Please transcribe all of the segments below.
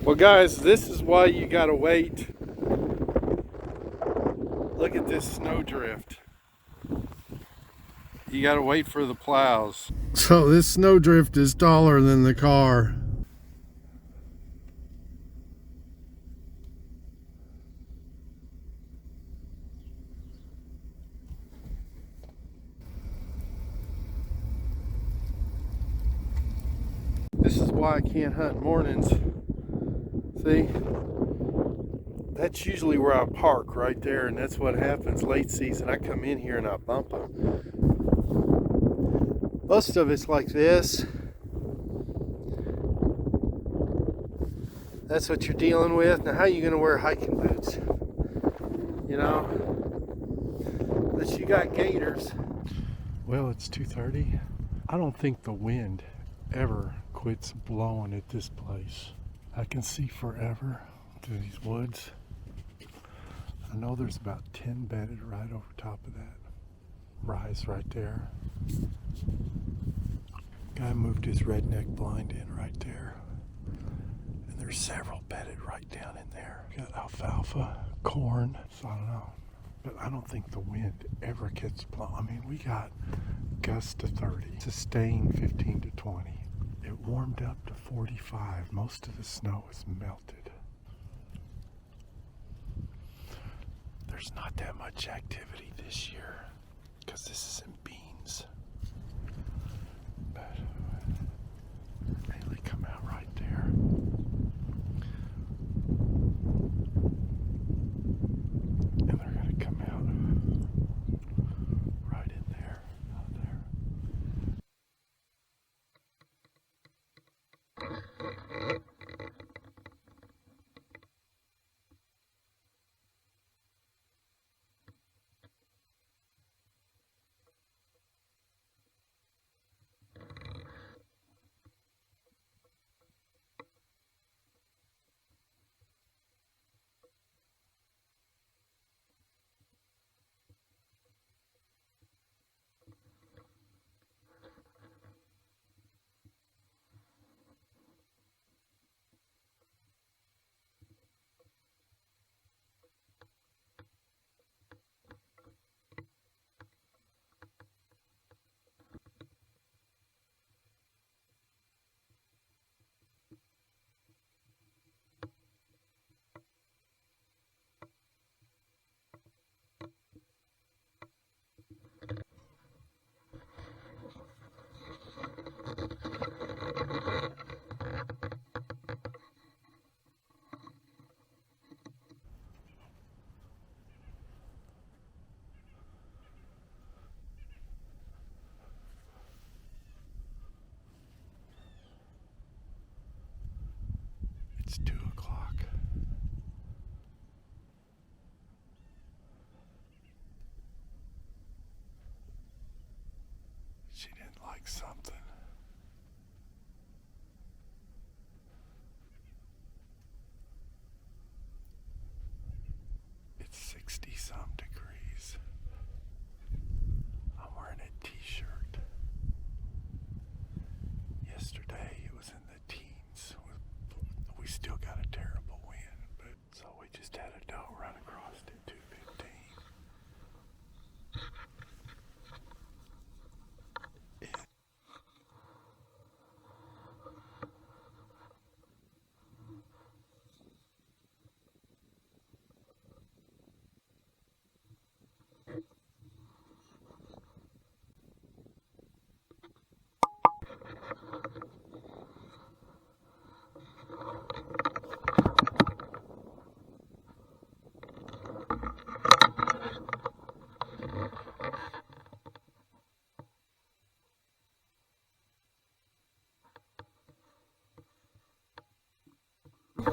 Well guys, this is why you gotta wait. Look at this snowdrift. You gotta wait for the plows. So this snowdrift is taller than the car. This is why I can't hunt mornings. See? That's usually where I park, right there, and that's what happens late season. I come in here and I bump them. Most of it's like this. That's what you're dealing with. Now how are you gonna wear hiking boots? You know? Unless you got gaiters. Well, it's 2:30. I don't think the wind ever quits blowing at this place. I can see forever through these woods. I know there's about 10 bedded right over top of that rise right there. Guy moved his redneck blind in right there. And there's several bedded right down in there. Got alfalfa, corn, so I don't know. But I don't think the wind ever gets blown. I mean, we got gusts to 30, sustained 15 to 20. It warmed up to 45. Most of the snow is melted. There's not that much activity this year because this is in beans. But they come out right there. And they're going to come out right in there, out there. It's 2 o'clock. She didn't like something. It's 60 some degrees. I'm wearing a t-shirt. Yesterday it was in the teens. We still got a terrible wind, but so we just had a doe run across at 2:15. I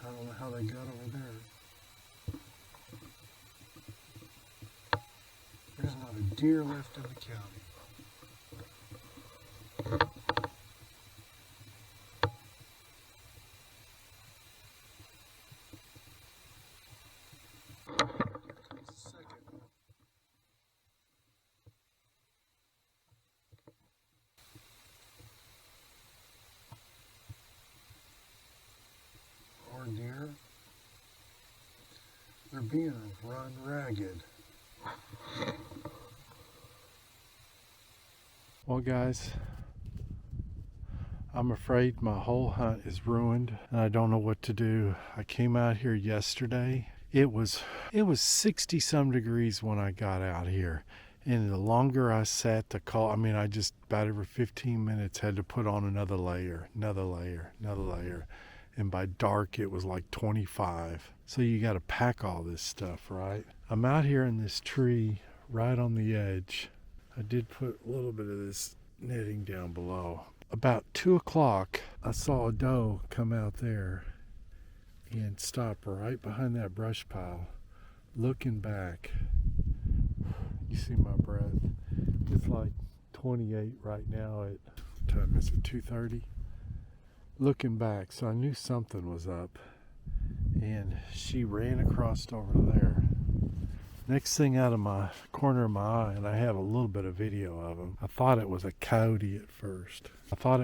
don't know how they got over there. There's not a deer left in the county. being run ragged. Well, guys, I'm afraid my whole hunt is ruined and I don't know what to do. I came out here yesterday. It was 60 some degrees when I got out here. And the longer I sat to call, I mean, I just about every 15 minutes had to put on another layer. And by dark, it was like 25. So you got to pack all this stuff, right? I'm out here in this tree right on the edge. I did put a little bit of this netting down below. About 2 o'clock, I saw a doe come out there and stop right behind that brush pile, looking back. You see my breath. It's like 28 right now at, what time is it, 2:30? Looking back, so I knew something was up. And she ran across over there. Next thing out of my corner of my eye, and I have a little bit of video of him, I thought it was a coyote at first. I thought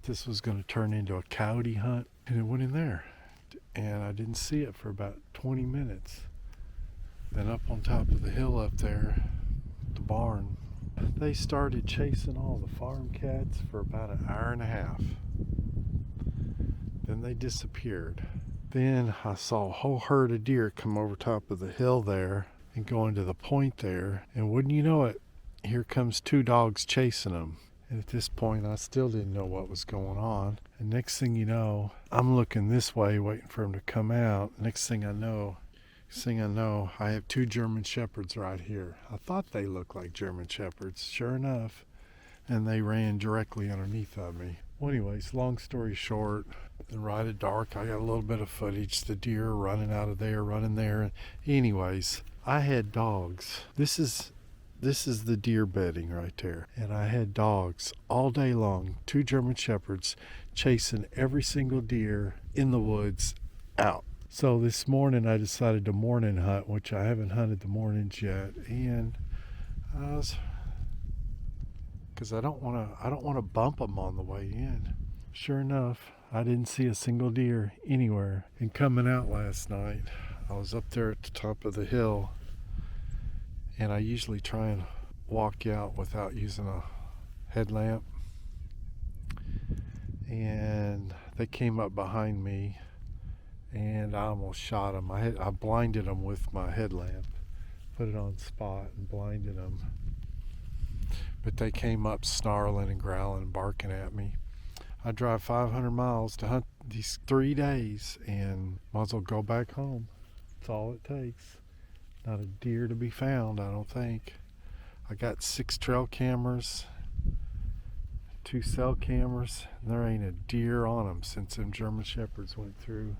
this was going to turn into a coyote hunt, and it went in there. And I didn't see it for about 20 minutes. Then up on top of the hill up there, the barn, they started chasing all the farm cats for about an hour and a half. Then they disappeared. Then I saw a whole herd of deer come over top of the hill there and go into the point there. And wouldn't you know it, here comes 2 dogs chasing them. And at this point, I still didn't know what was going on. And next thing you know, I'm looking this way, waiting for them to come out. Next thing I know, I have 2 German Shepherds right here. I thought they looked like German Shepherds, sure enough. And they ran directly underneath of me. Well, anyways, long story short, then right at dark, I got a little bit of footage. The deer running out of there, running there. Anyways, I had dogs. This is the deer bedding right there. And I had dogs all day long, 2 German Shepherds, chasing every single deer in the woods out. So this morning I decided to morning hunt, which I haven't hunted the mornings yet. And because I don't want to bump them on the way in. Sure enough, I didn't see a single deer anywhere. And coming out last night, I was up there at the top of the hill, and I usually try and walk out without using a headlamp. And they came up behind me, and I almost shot them. I blinded them with my headlamp, put it on spot and blinded them. But they came up snarling and growling and barking at me. I drive 500 miles to hunt these 3 days and might as well go back home. That's all it takes. Not a deer to be found, I don't think. I got 6 trail cameras, 2 cell cameras, and there ain't a deer on them since them German Shepherds went through.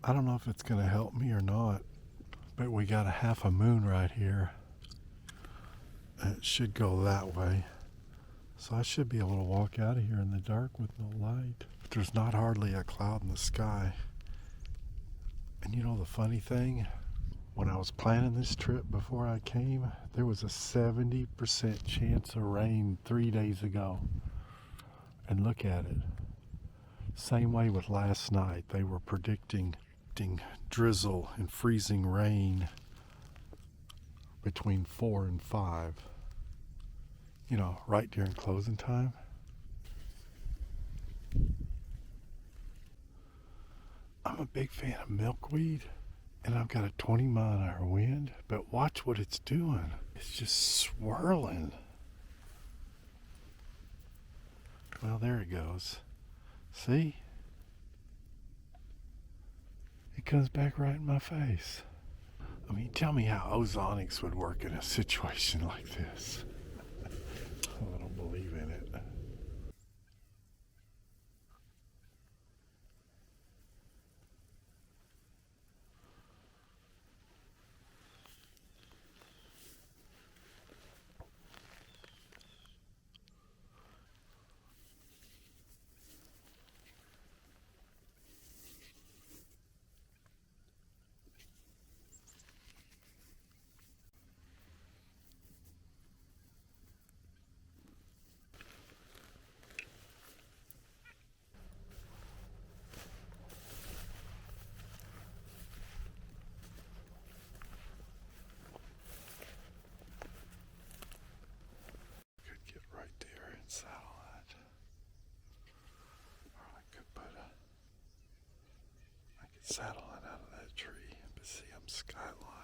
I don't know if it's going to help me or not, but we got a half a moon right here. It should go that way. So I should be able to walk out of here in the dark with no light. But there's not hardly a cloud in the sky. And you know the funny thing? When I was planning this trip before I came, there was a 70% chance of rain 3 days ago. And look at it. Same way with last night. They were predicting drizzle and freezing rain between 4 and 5. You know, right during closing time. I'm a big fan of milkweed, and I've got a 20-mile-an-hour wind, but watch what it's doing. It's just swirling. Well, there it goes. See? It comes back right in my face. I mean, tell me how ozonics would work in a situation like this. I don't believe in it. Get right there and saddle it. Or I could saddle it out of that tree, but see, I'm skyline.